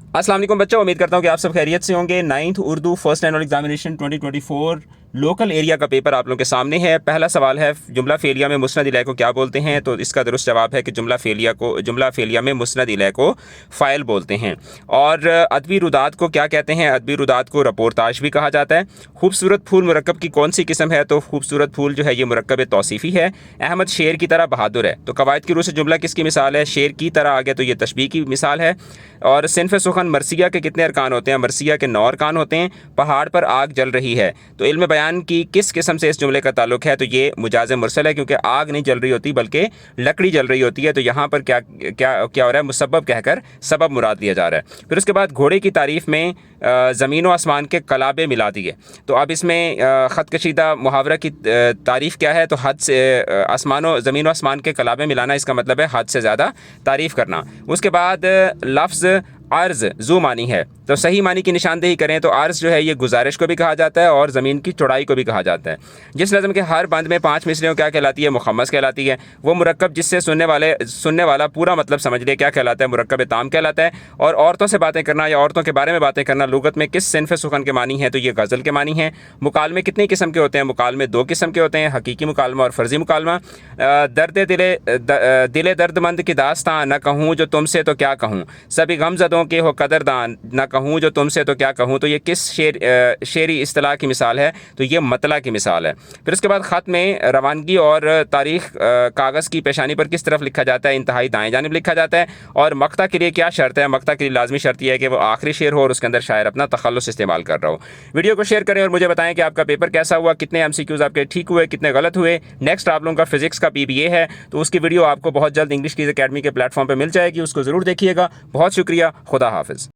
अस्सलाम वालेकुम बच्चों, उम्मीद करता हूँ कि आप सब खैरियत से होंगे। 9th Urdu first annual examination 2024 local area का पेपर आप लोगों के सामने है। पहला सवाल है, जुमला फेलिया में मुस्नद इलैह को क्या बोलते हैं? तो इसका दुरुस्त जवाब है कि जुमला फेलिया में मुस्नद इलैह को फ़ाइल बोलते हैं। और अदबी रुदात को क्या कहते हैं? अदबी रुदात को रपोर्ताज भी कहा जाता है। खूबसूरत फूल मुरक्कब की कौन सी किस्म है? तो खूबसूरत फूल जो है ये मुरक्कब तौसीफ़ी है। अहमद शेर की तरह बहादुर है। तो कवायद की रूह से जुमला किसकी मिसाल है? शेर की तरह आ गया तो ये तशबीह की मिसाल है। और सिनफ़ सुखन मरसिया के कितने अरकान होते हैं? मरसिया के 9 अरकान होते हैं। पहाड़ पर आग जल रही है, तो इल्म बयान की किस किस्म से इस जुमले का ताल्लुक है? तो ये मुजाज़ मुरसल है, क्योंकि आग नहीं जल रही होती बल्कि लकड़ी जल रही होती है। तो यहाँ पर क्या क्या क्या हो रहा है? मुसब्बब कहकर सबब मुराद लिया जा रहा है। फिर उसके बाद घोड़े की तारीफ़ में ज़मीन व आसमान के कलाबे मिला दिए। तो अब इसमें ख़त कशीदा मुहावरा की तारीफ़ क्या है? तो हद से ज़मीन व आसमान के कलाबे मिलाना, इसका मतलब है हद से ज़्यादा तारीफ़ करना। उसके बाद लफ्ज़ अर्ज़ ज़ू मानी है, तो सही मानी की निशानदेही करें। तो अर्ज़ जो है ये गुजारिश को भी कहा जाता है और ज़मीन की चौड़ाई को भी कहा जाता है। जिस नज़म के हर बंद में 5 मिसरियों क्या कहलाती है? मुखम्मस कहलाती है। वो मुरक्कब जिससे सुनने वाला पूरा मतलब समझ ले क्या कहलाता है? मुरक्कब ताम कहलाता है। और औरतों से बातें करना या औरतों के बारे में बातें करना लुगत में किस सिनफ़ सुखन के मानी है? तो ये गज़ल के मानी है। मुकालमे कितने किस्म के होते हैं? मुकालमे 2 किस्म के होते हैं, हकीकी मुकालमा और फ़र्ज़ी मुकालमा। दिले दर्दमंद की दास्तां, न कहूँ जो तुमसे तो क्या कहूँ, सभी गमज़दों के हो कदरदान, न कहूँ जो तुमसे तो क्या कहूँ। तो ये किस शेरी इस्तिलाह की मिसाल है? तो ये मतला की मिसाल है। फिर उसके बाद ख़त में रवानगी और तारीख़ कागज़ की पेशानी पर किस तरफ लिखा जाता है? इंतहाई दाएँ जानिब लिखा जाता है। और मक्ता के लिए क्या शर्त है? मक्ता के लिए लाजमी शर्त यह है कि वो आखिरी शेर हो और उसके अंदर शायर अपना तखल्लुस इस्तेमाल कर रहा हो। वीडियो को शेयर करें और मुझे बताएं कि आपका पेपर कैसा हुआ, कितने MCQs आपके ठीक हुए, कितने गलत हुए। नेक्स्ट आप लोगों का फिजिक्स का PBA है, तो उसकी वीडियो आपको बहुत जल्द इंग्लिश कीज़ अकेडमी के प्लेटफॉर्म पर मिल जाएगी, उसको ज़रूर देखिएगा। बहुत शुक्रिया, खुदा हाफिज़।